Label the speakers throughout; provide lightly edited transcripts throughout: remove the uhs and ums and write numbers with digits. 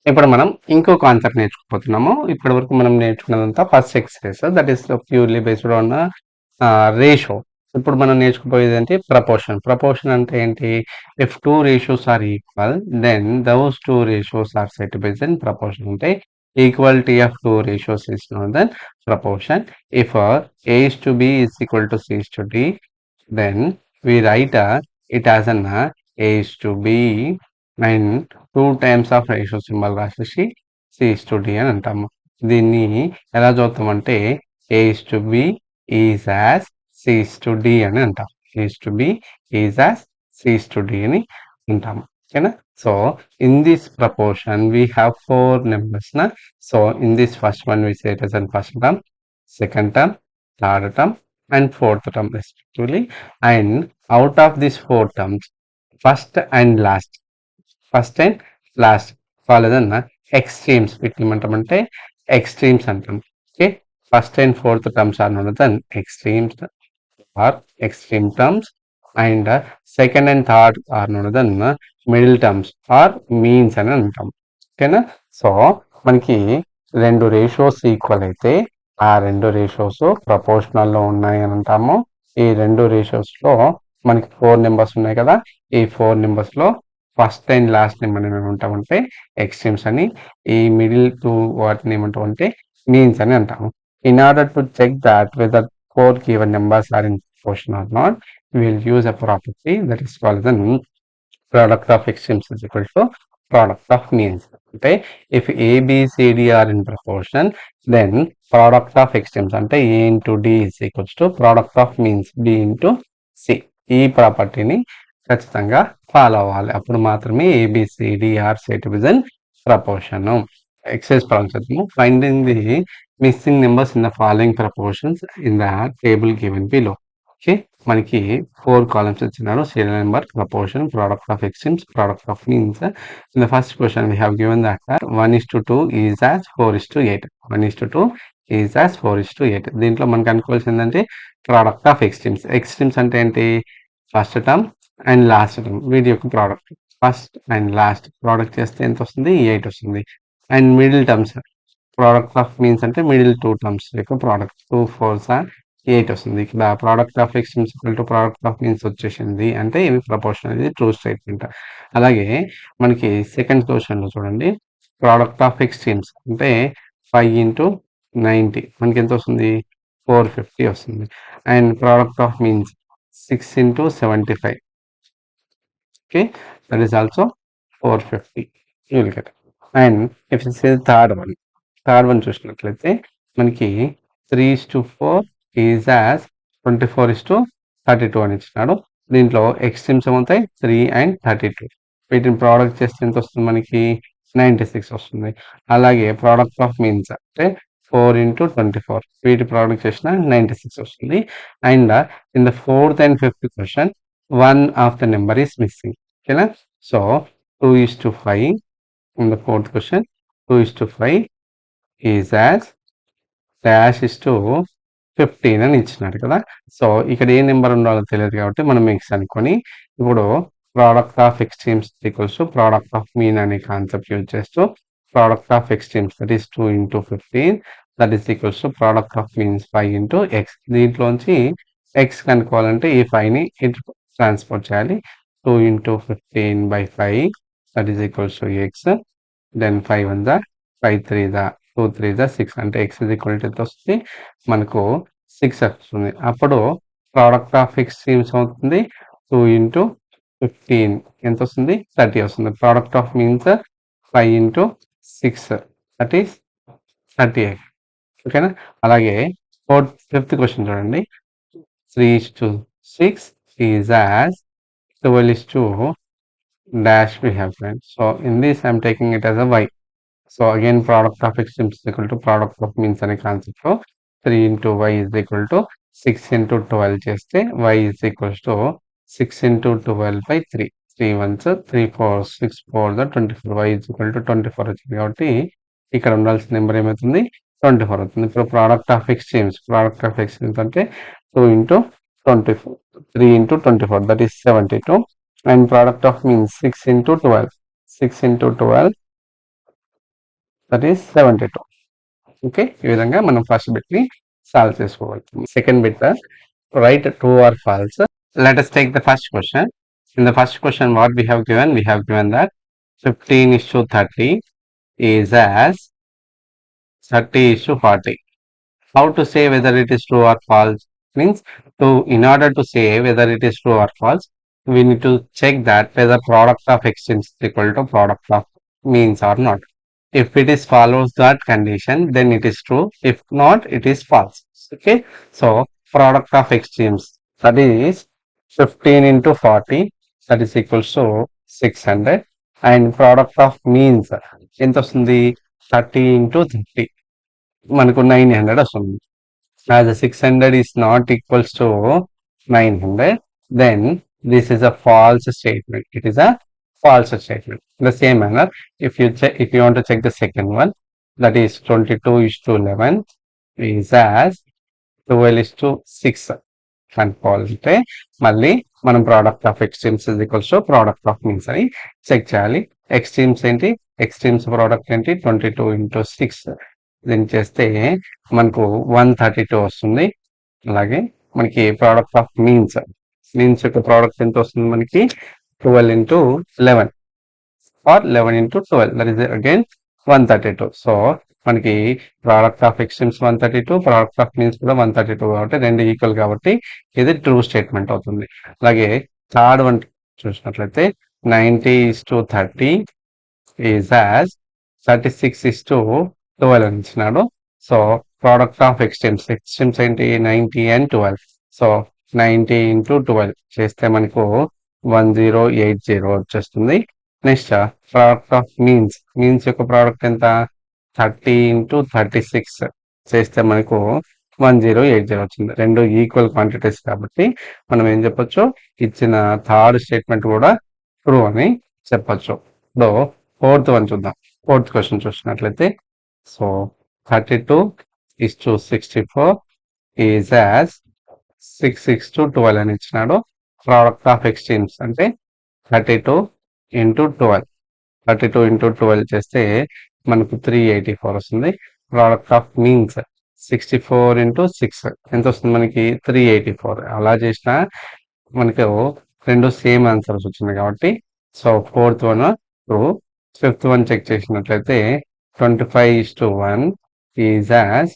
Speaker 1: ఇప్పుడు మనం ఇంకో కాన్సెప్ట్ నేర్చుకోబోతున్నాము. ఇప్పటి వరకు మనం నేర్చుకున్నదంతా first exercise, that is purely based on ratio. ఇప్పుడు మనం నేర్చుకోబోయేది ఏంటి? ప్రపోర్షన్. ప్రపోర్షన్ అంటే ఏంటి? If two ratios are equal, then those two ratios are said to be in proportion. అంటే equality of two ratios is known then proportion. If A is to B is equal to C is to D, then we write it as an A is to B and two times of ratio symbol రాసేసి C is to D అని అంటాము. దీన్ని ఎలా చదువుతామంటే A is to B is as C is to D అని అంటాం. A is to B is as C is to D అని అంటాము. ఓకేనా? So in this proportion we have four numbers na. So in this first one we say it as an first term, second term, third term and fourth term respectively. And out of these four terms, first and last call ఏదన్నా extremes, వీటిని ఏమంటామంటే extremes అంటాం. Okay, first and fourth terms are known as extremes or extreme terms, and second and third are known as middle terms or means అని అంటాం. ఓకేనా? So మనకి రెండు ratios equal అయితే ఆ రెండు రేషియోస్ ప్రపోర్షనల్లో ఉన్నాయి అని అంటాము. ఈ రెండు రేషియోస్ లో మనకి 4 నెంబర్స్ ఉన్నాయి కదా, ఈ 4 నెంబర్స్ లో ఫస్ట్ అండ్ లాస్ట్ ని మనం ఏమంటామంటే ఎక్స్ట్రీమ్స్ అని, ఈ మిడిల్ టూ వాటిని ఏమంటామంటే మీన్స్ అని అంటాము. In order to check that whether four given numbers are in proportion or not, we will use a property that is called the product of extremes is equal to product of means. అంటే if A, B, C, D are in proportion, then product of extremes అంటే A into D is equals to product of means B into C. ఈ ప్రాపర్టీని ఖచ్చితంగా follow అవ్వాలి. అప్పుడు మాత్రమే ABCD are set to be in proportion. Exercise problem చేద్దాము. Finding the missing numbers in the following proportions in the table given below. Okay, మనకి 4 columns ఇచ్చినారు. Serial number, proportion, product of extremes, product of means. In the first question we have given that 1:2 is as 4:8. 1:2 is as 4:8. దీంట్లో మనకు అనుకోవాల్సింది ఏంటంటే product of extremes. Extremes అంటే ఏంటి? First term and last term, వీటి యొక్క product. First and last product చేస్తే ఎంత వస్తుంది? 8 వస్తుంది. And middle terms, product of means అంటే మిడిల్ టూ టర్మ్స్ యొక్క ప్రోడక్ట్. 2 4s 8 వస్తుంది. ఇక్కడ product of extremes equal to product of means వచ్చేసింది అంటే ఇది ప్రపోర్షన్ అనేది ట్రూ స్టేట్మెంట్. అలాగే మనకి సెకండ్ క్వశ్చన్ లో చూడండి, ప్రోడక్ట్ ఆఫ్ ఎక్స్ట్రీమ్స్ అంటే 5 into 90 మనకి ఎంత వస్తుంది? 450 వస్తుంది. And product of means 6 into 75. Okay, that is also 450. You will get. And if it's third one చూసినట్లయితే మనకి 3:4 ఈజ్ యాజ్ 24:32 అని ఇచ్చినాడు. దీంట్లో ఎక్స్ట్రీమ్స్ ఏమవుతాయి? 3 and 32. వీటిని ప్రోడక్ట్ చేస్తే ఎంత వస్తుంది? మనకి 96 వస్తుంది. అలాగే ప్రోడక్ట్ ఆఫ్ మీన్స్ అంటే 4 into 24, వీటి ప్రోడక్ట్ చేసిన 96 వస్తుంది. And in the fourth and fifth question one of the number is missing. ఓకేనా? So 2:5 in the fourth question, 2:5 is as dash is to 15 అని ఇచ్చినాడు కదా. సో ఇక్కడ ఏ నెంబర్ ఉండాలో తెలియదు కాబట్టి మనం మిక్స్ అనుకొని ఇప్పుడు product of extremes equals to product of mean అనే కాన్సెప్ట్ యూజ్ చేస్తూ product of extremes that is 2 into 15 that is equals to product of means 5 into x. దీంట్లోంచి x కనుక్కోవాలంటే ఈ 5ని ఇటు ట్రాన్స్పోర్ట్ చేయాలి. 2 into 15/5 that is equals to x. Then 5 1 5 3 2 3 6 అంటే x is equal to ఎంత వస్తుంది? మనకు 6 వస్తుంది. అప్పుడు ప్రోడక్ట్ ఆఫ్ ఎక్స్ట్రీమ్స్ అవుతుంది 2 into 15 ఎంత వస్తుంది? 30 వస్తుంది. Product of means 5 into 6 that is 38. ఓకేనా? అలాగే ఫిఫ్త్ క్వశ్చన్ చూడండి, 3:6 is as 12:dash we have friends. So in this I am taking it as a y. So again product of extremes is equal to product of means అనే concept లో 3 into y is equal to 6 into 12 చేస్తే y is equals to 6 into 12/3. 3 1s 3 4 6 4 24. y is equal to 24 వచ్చింది కాబట్టి ఇక్కడ ఉండాల్సిన number ఏమవుతుంది? 24 అవుతుంది. ఇప్పుడు ప్రోడక్ట్ ఆఫ్ ఎక్స్ట్రీమ్స్ అంటే 2 into 24, 3 into 24 that is 72. And product of means 6 into 12. 6 into 12 that is 72. Okay, ఈ విధంగా మనం ఫస్ట్ బిట్ ని సాల్వ్ చేసుకోవాలి. Second bit, right true or false. Let us take the first question. In the first question, what we have given that 15 is to 30 is as 30 is to 40. How to say whether it is true or false? Means, in order to say whether it is true or false, we need to check that whether product of extremes is equal to product of means or not. If it is follows that condition, then it is true. If not, it is false. Okay, so product of extremes, that is 15 into 40, that is equals to 600, and product of means ఎంత వస్తుంది 30 into 30 మనకు 900 వస్తుంది. As 600 is not equals to 900, then this is a false statement. It is a false statement. In the same manner, if you want to check the second one, that is 22 is to 11 is as 12 is to 6 కనుక్కోవాలంటే మళ్ళీ మనం product of extremes is equals to product of means అని check చేయాలి. Extremes ఏంటి, extremes product ఏంటి 22 into 6. దీన్ని చేస్తే మనకు 132 వస్తుంది. అలాగే మనకి ప్రోడక్ట్ ఆఫ్ మీన్స్, మీన్స్ యొక్క ప్రోడక్ట్ ఎంత వస్తుంది మనకి 12 into 11 or 11 into 12, that is again 132. So మనకి product of extremes 132, product of means కూడా 132 కాబట్టి రెండు ఈక్వల్ కాబట్టి ఇది ట్రూ స్టేట్మెంట్ అవుతుంది. అలాగే థర్డ్ వన్ చూసినట్లయితే 90 is to 30 is as 36 is to 12 అని ఇచ్చినాడు. సో ప్రోడక్ట్ ఆఫ్ ఎక్స్ట్రీమ్స్ ఏంటి 90 and 12. సో 90 into 12 చేస్తే మనకు 1080 వచ్చేస్తుంది. నెక్స్ట్ ప్రోడక్ట్ ఆఫ్ మీన్స్ యొక్క ప్రోడక్ట్ ఎంత 30 into 36 చేస్తే మనకు 1080 వచ్చింది. రెండు ఈక్వల్ క్వాంటిటీస్ కాబట్టి మనం ఏం చెప్పొచ్చు, ఇచ్చిన థర్డ్ స్టేట్మెంట్ కూడా ట్రూ అని చెప్పొచ్చు. ఇప్పుడు ఫోర్త్ వన్ చూద్దాం. ఫోర్త్ క్వశ్చన్ చూసినట్లయితే, so 32 is to 64 is as 6 to 12 అని ఇచ్చినాడు. ప్రోడక్ట్ ఆఫ్ ఎక్స్ట్రీమ్స్ అంటే 32 into 12, 32 into 12 చేస్తే మనకు 384 వస్తుంది. ప్రోడక్ట్ ఆఫ్ మీన్స్ 64 into 6 ఎంత వస్తుంది మనకి 384. అలా చేసినా మనకు రెండు సేమ్ ఆన్సర్స్ వచ్చింది కాబట్టి so fourth one true. Fifth one check చేసినట్లయితే 25 is to 1 is as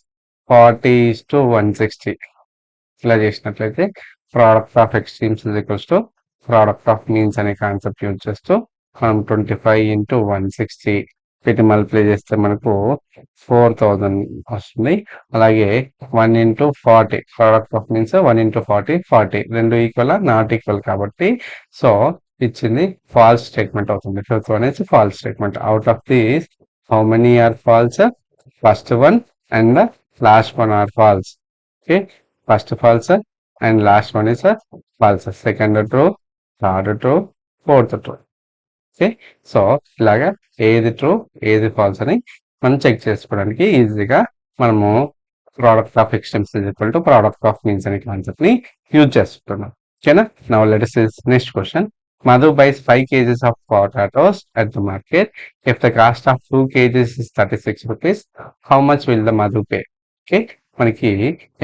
Speaker 1: 40 is to 160. ఇలా చేసినట్లయితే product of extremes is equals to product of means అనే కాన్సెప్ట్ యూజ్ చేస్తూ మనం 25 into 160 వీటిని మల్టిప్లై చేస్తే మనకు 4000 వస్తుంది. అలాగే 1 into 40 product of means 1 into 40 రెండు ఈక్వల్ నాట్ ఈక్వల్ కాబట్టి సో ఇచ్చింది ఫాల్స్ స్టేట్మెంట్ అవుతుంది. Fifth one is false statement. Out of this how many are false? First one and last one are false. Okay, first false and last one is false. Second true, third true, fourth true. Okay, so ఇలాగా ఏది true ఏది falls అని మనం check చేసుకోవడానికి ఈజీగా మనము product of extremes is equal to product of means అనే concept ని యూజ్ చేస్తున్నాం. ఓకేనా? Now let us see next question. Madhu buys 5 kgs of potatoes at the market. If the cost of 2 kgs is 36 rupees, how much will the Madhu pay? Okay, మనకి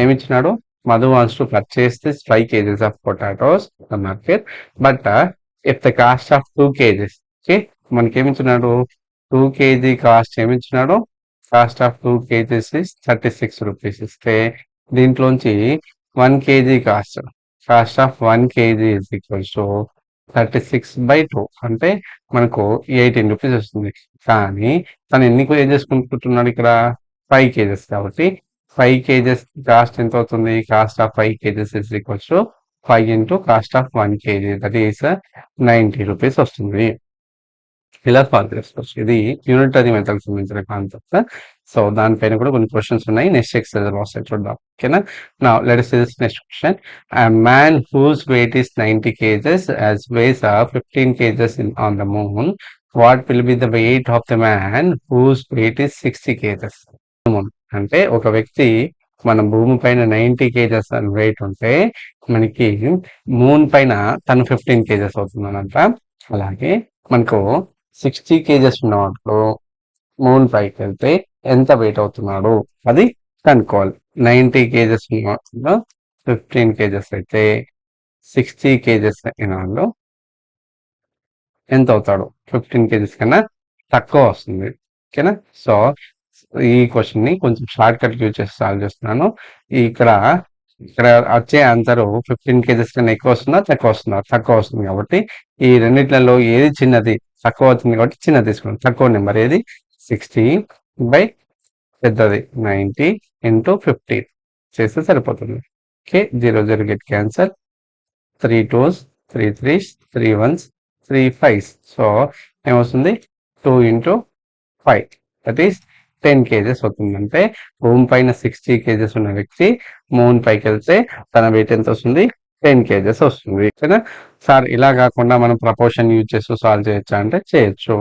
Speaker 1: ఏమి ఇచ్చినాడు, Madhu wants to purchase this 5 kgs of potatoes at the market, but if the cost of 2 kgs, okay, మనకి ఏమి ఇచ్చినాడు 2 kg cost ఏమి ఇచ్చినాడు, cost of 2 kgs is 36 rupees ఇస్తే దీంట్లోంచి 1 kg cost of 1 kg is equals to 36/2 అంటే మనకు 18 rupees వస్తుంది. కానీ తను ఎన్ని కేజెస్ కొనుక్కుంటున్నాడు ఇక్కడ 5 కేజెస్ కాబట్టి 5 కేజెస్ కాస్ట్ ఎంత అవుతుంది, cost of 5 kgs is equals to 5 into cost of 1 KG, that is 90 rupees వస్తుంది. ఇలా సాల్వ్ చేసుకోవచ్చు. ఇది యూనిటరీ మెథడ్ సంబంధించిన కాన్సెప్ట్. సో దానిపైన కూడా కొన్ని క్వశ్చన్స్ ఉన్నాయి. నెక్స్ట్ ఎక్సర్సైజ్ వస్తాయి చూద్దాం. ఓకేనా? Now let us see this next question. A man whose weight is 90 kgs as weighs 15 kgs on the moon. What will be the weight of the man whose weight is 60 kgs? అంటే ఒక వ్యక్తి మన భూమి పైన 90 kgs అని wait ఉంటే మనకి moon పైన తను 15 kgs అవుతుందనంట. అలాగే మనకు 60 kgs ఉన్నవాళ్ళు మూన్ పైకి వెళ్తే ఎంత వెయిట్ అవుతున్నాడు అది కనుక్కోవాలి. 90 కేజెస్ 15 కేజెస్ అయితే 60 కేజెస్ అయిన వాళ్ళు ఎంత అవుతాడు? 15 కేజెస్ కన్నా తక్కువ వస్తుంది. ఓకేనా? సో ఈ క్వశ్చన్ ని కొంచెం షార్ట్ కట్ యూజ్ చేసి సాల్వ్ చేస్తున్నాను. ఇక్కడ ఇక్కడ వచ్చే ఆన్సర్ 15 కేజెస్ కన్నా ఎక్కువ వస్తుందా తక్కువ వస్తుందా? తక్కువ వస్తుంది కాబట్టి ఈ రెండిట్లలో ఏది చిన్నది? తక్కువ అవుతుంది కాబట్టి చిన్నది తీసుకున్నాం. తక్కువ నెంబర్ ఏది? 60 బై పెద్దది 90 ఇంటూ 15 చేస్తే సరిపోతుంది. Okay, 0 get cancer, 3 2s 3 3s 3 1s 3 5s. So ఏమొస్తుంది? 2 ఇంటూ 5 దట్ ఈస్ 10 కేజెస్ అవుతుందంటే భూమి పైన 60 కేజెస్ ఉన్న వ్యక్తి మూన్ పైకి వెళ్తే తన వెయిట్ ఎంత వస్తుంది? 10 కేజెస్ వస్తుంది. ఓకేనా సార్? ఇలా కాకుండా మనం ప్రపోర్షన్ యూజ్ చేస్తూ సాల్వ్ చేయొచ్చా అంటే చేయొచ్చు.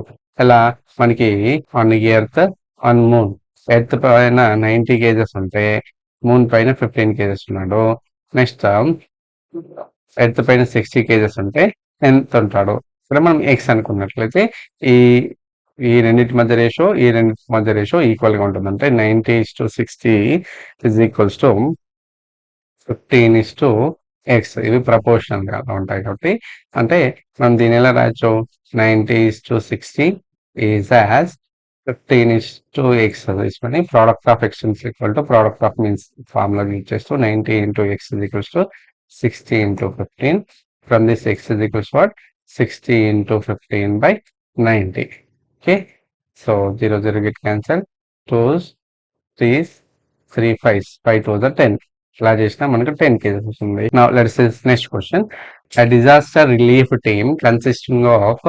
Speaker 1: ఎలా? మనకి on earth on moon, earth పైన 90 కేజెస్ ఉంటే మూన్ పైన 15 కేజెస్ ఉన్నాడు. నెక్స్ట్ ఎర్త్ పైన 60 కేజెస్ ఉంటే ఎంత ఉంటాడు? ఇక్కడ మనం ఎక్స్ అనుకున్నట్లయితే ఈ ఈ రెండింటి మధ్య రేషియో ఈక్వల్ గా ఉంటుంది. అంటే 90:60 ఇస్ ఈక్వల్స్ టు 15:x. ఇవి ప్రపోర్షనల్ గా ఉంటాయి కాబట్టి అంటే మనం దీని ఎలా రాయొచ్చు? 90:60 ఈజ్ యాజ్ 15:x తీసుకొని product of x is equal to product of means formula use చేస్తూ 90 into x is equals to 60 into 15. From this x is equals to what? 60 into 15 by 90. Okay, so 0 get cancelled, 2's 3's 3 5's 5 2's are 10. ఇలా చేసినా మనకు 10 kgs వస్తుంది. Now let's see next question. A disaster relief team consisting of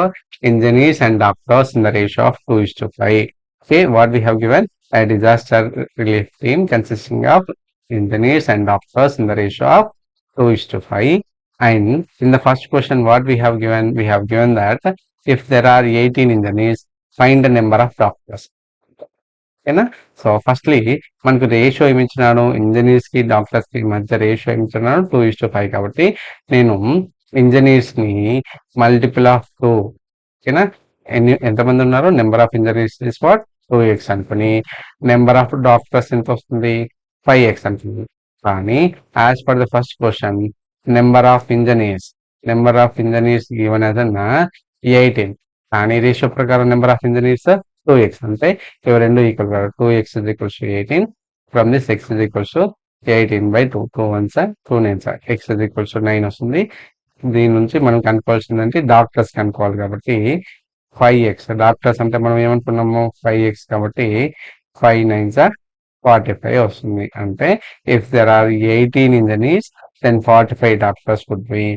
Speaker 1: engineers and doctors in the ratio of 2:5. Okay, what we have given? A disaster relief team consisting of engineers and doctors in the ratio of 2:5. And in the first question, what we have given? We have given that if there are 18 engineers, find the number of doctors. ఓకేనా? So firstly మనకు ratio ఏమి ఇచ్చినాడు? Engineers కి doctors కి మధ్య ratio ఏమి ఇచ్చినాడు? 2:5 కాబట్టి నేను ఇంజనీర్స్ ని మల్టిపుల్ ఆఫ్ 2, ఓకేనా, ఎంతమంది ఉన్నారు? Number of engineers is what? 2x అనుకుని నెంబర్ ఆఫ్ డాక్టర్స్ ఎంత వస్తుంది? 5x అనుకుంది. కానీ as per the first question number of engineers given as అన్న 18. కానీ రేషియో ప్రకారం నెంబర్ ఆఫ్ ఇంజనీర్స్ 2x అంటే ఇవి రెండు ఈక్వల్ కాదు. 2x is equals to 18. From this x is equals to 18 by 2. 2 1s are 2 9s are x is equals to 9 వస్తుంది. దీని నుంచి మనం కనుక్కోవాల్సిందంటే డాక్టర్స్ కనుక్కోవాలి కాబట్టి 5x. డాక్టర్స్ అంటే మనం ఏమనుకున్నాము? 5x కాబట్టి 5 9s are 45 వస్తుంది. అంటే if there are 18 engineers then 45 doctors would be.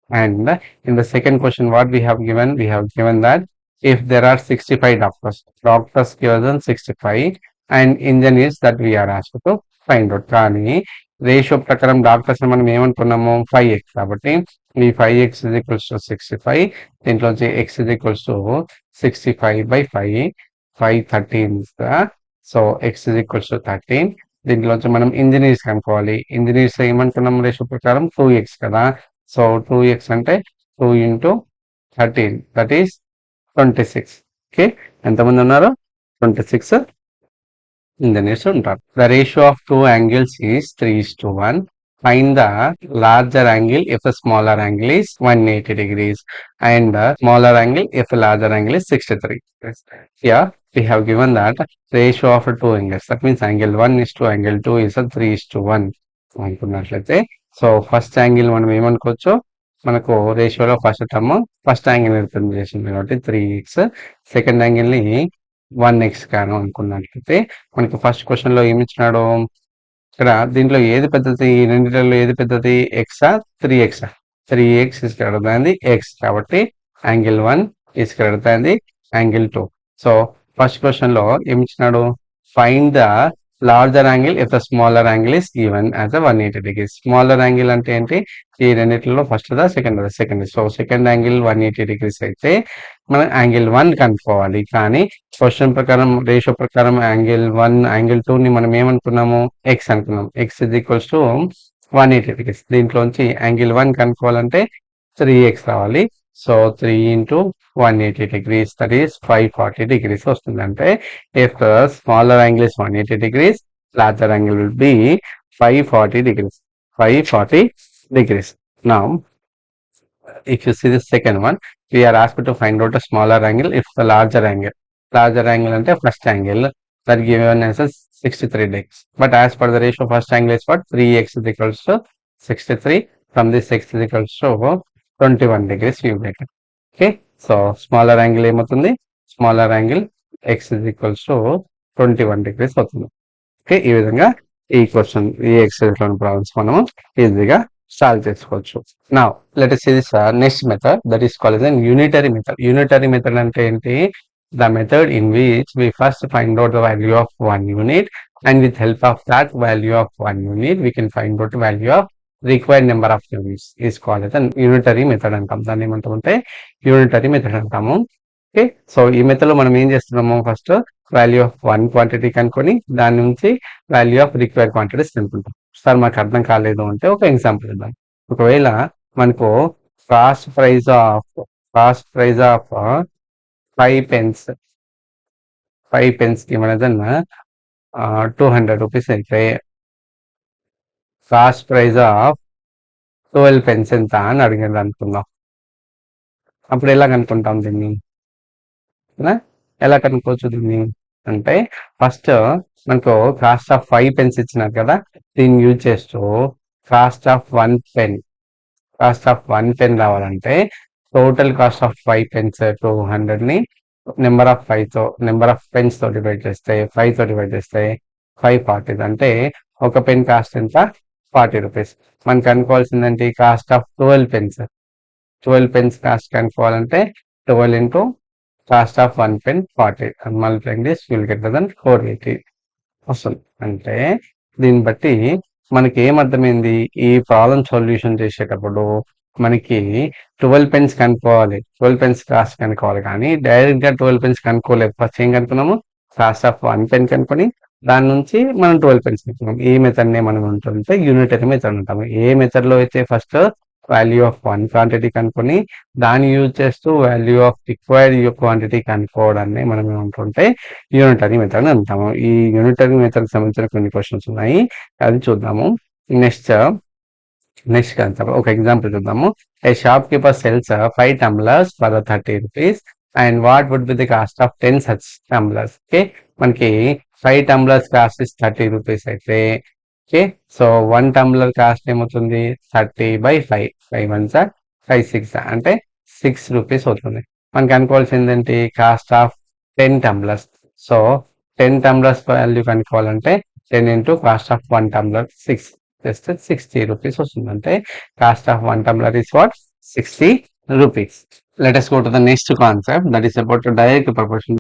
Speaker 1: And in the second question what we have given? We have given that if there are 65 doctors given 65 and engineers that we are asked to find out. కానీ ratio ప్రకారం doctors మనం ఏమనుకున్నాము? 5x కాబట్టి ఈ 5x is equals to 65. దీంట్లోంచి x is equals to 65 by 5. 5 13s. So x is equals to 13. దీంట్లోంచి మనం engineers కనుక్కోవాలి. Engineers ఏమనుకున్నాం రేషియో ప్రకారం? 2x కదా. సో 2x అంటే 2 into 13 దట్ ఈస్ 26. ఓకే, ఎంతమంది ఉన్నారు? 26 engineers ఉంటారు. The ratio of 2 angles is 3:1. Find the larger angle if the smaller angle is 180 degrees and the smaller angle if the larger angle is 63. Here we have given that ratio of 2 angles. That means angle 1 is to angle 2 is a 3:1 అనుకున్నట్లయితే so first angle మనం ఏమనుకోవచ్చు? మనకు రేషియోలో first angle represent చేసింది కాబట్టి 3x. Second angle ని 1x గాను అనుకున్నట్లయితే మనకి ఫస్ట్ క్వశ్చన్ లో ఏమి ఇచ్చినాడు? ఇక్కడ దీంట్లో ఏది పెద్దది? ఈ రెండిట్లో ఏది పెద్దది? ఎక్సా 3x? 3x is greater than the x కాబట్టి angle 1 is greater than the angle 2. So first question లో ఏమి ఇచ్చినాడు? Find the larger angle if the smaller angle is given as 180 degrees. Smaller angle అంటే ఏంటి? ఈ రెండిట్లో ఫస్ట్ దా second. So second angle 180 degrees అయితే మనం యాంగిల్ 1 కనుక్కోవాలి. కానీ క్వశ్చన్ ప్రకారం రేషియో ప్రకారం యాంగిల్ 1 యాంగిల్ 2 ని మనం ఏమనుకున్నాము? ఎక్స్ అనుకున్నాం. X is equals to 180 degrees. దీంట్లోంచి యాంగిల్ 1 కనుక్కోవాలంటే 3x రావాలి. So 3 into 180 degrees, that is 540 degrees వస్తుంది. అంటే if the smaller angle is 180 degrees, larger angle will be 540 degrees. 540 degrees. Now, if you see the second one, we are asked to find out a smaller angle if the larger angle. Larger angle అంటే first angle that given as a 63 degrees. But as per the ratio, first angle is what? 3x is equals to 63. From this x is equals to 21 degrees we make it. Okay. So smaller angle ఏమవుతుంది? Smaller angle x is equals to 21 degrees అవుతుంది. Okay, ఈ విధంగా ఈ question ఈ exercise లోని problems మనము ఈజీగా solve చేసుకోవచ్చు. Now let us see this next method, that is called as an unitary method. Unitary method అంటే ఏంటి? The method in which we first find out the value of one unit, and with help of that value of one unit we can find out the value of required number of units is called as an unitary method అంటాం. దాన్ని ఏమంటామంటే unitary method అంటాము. Okay, so ఈ method లో మనం ఏం చేస్తున్నాము? First value of one quantity కనుక్కొని దాని నుంచి వాల్యూ ఆఫ్ రిక్వైర్డ్ క్వాంటిటీస్ కనుక్కుంటాం. సార్ మాకు అర్థం కాలేదు అంటే ఒక ఎగ్జాంపుల్ ఇద్దాం. ఒకవేళ మనకు కాస్ట్ ప్రైస్ ఆఫ్ 5 pence కి మనదన్నా 200 రూపీస్ అయితే కాస్ట్ ప్రైస్ ఆఫ్ 12 pence ఎంత అని అడిగింది అనుకుందాం. అప్పుడు ఎలా కనుక్కుంటాం దీన్ని? ఎలా కనుక్కోవచ్చు దీన్ని అంటే ఫస్ట్ మనకు కాస్ట్ ఆఫ్ 5 pence ఇచ్చినారు కదా, దీన్ని యూజ్ చేస్తూ కాస్ట్ ఆఫ్ 1 pen రావాలంటే టోటల్ కాస్ట్ ఆఫ్ 5 pence 200 ని నెంబర్ ఆఫ్ పెన్స్ తో డివైడ్ చేస్తే 5 తో డివైడ్ చేస్తే 540, అంటే ఒక పెన్ కాస్ట్ ఎంత? 40 రూపీస్. మనకు అనుకోవాల్సిందంటే కాస్ట్ ఆఫ్ 12 pence కాస్ట్ కనుక్కోవాలంటే 12 into cost of 1 pen 40 and multiplying this you will get the 480 వస్తుంది. అంటే దీన్ని బట్టి మనకి ఏమర్థమైంది? ఈ ప్రాబ్లం సొల్యూషన్ చేసేటప్పుడు మనకి 12 pence కనుక్కోవాలి, 12 pence కాస్ట్ కనుక్కోవాలి, కానీ డైరెక్ట్ గా 12 pence కనుక్కోలేదు. ఫస్ట్ ఏం కనుక్కున్నాము? కాస్ట్ ఆఫ్ 1 pen కనుక్కొని దాని నుంచి మనం 12 pence కనుక్కున్నాం. ఈ మెథడ్ నే మనం ఉంటుంటే యూనిటరీ మెథడ్ అంటాము. ఏ మెథడ్ లో అయితే first value of one quantity కనుక్కొని దాన్ని యూజ్ చేస్తూ వాల్యూ ఆఫ్ రిక్వైర్డ్ క్వాంటిటీ కనుక్కోవడాన్ని మనం ఏమంటుంటే యూనిటరీ మెథడ్ అంటాము. ఈ యూనిటరీ మెథడ్ సంబంధించిన కొన్ని క్వశ్చన్స్ ఉన్నాయి, అది చూద్దాము. నెక్స్ట్ కాన్సెప్ట్ ఒక ఎగ్జాంపుల్ చూద్దాము. A shopkeeper sells 5 tumblers for 30 rupees and what would be the cost of 10 such tumblers. Okay, మనకి 5 tumblers కాస్ట్ ఇస్ 30 rupees అయితే ఓకే, సో 1 tumbler కాస్ట్ ఏమవుతుంది? 30/5, 5 1s 5 6 అంటే 6 rupees అవుతుంది. మనకి అనుకోవాల్సింది ఏంటి? Cost of 10 tumblers. So 10 tumblers value కనుక్కోవాలంటే 10 into కాస్ట్ ఆఫ్ 1 tumbler 6 చేస్తే 60 rupees వస్తుంది. అంటే cost of 1 tumbler is what? 60 rupees. Let us go to the next concept, that is about direct proportion.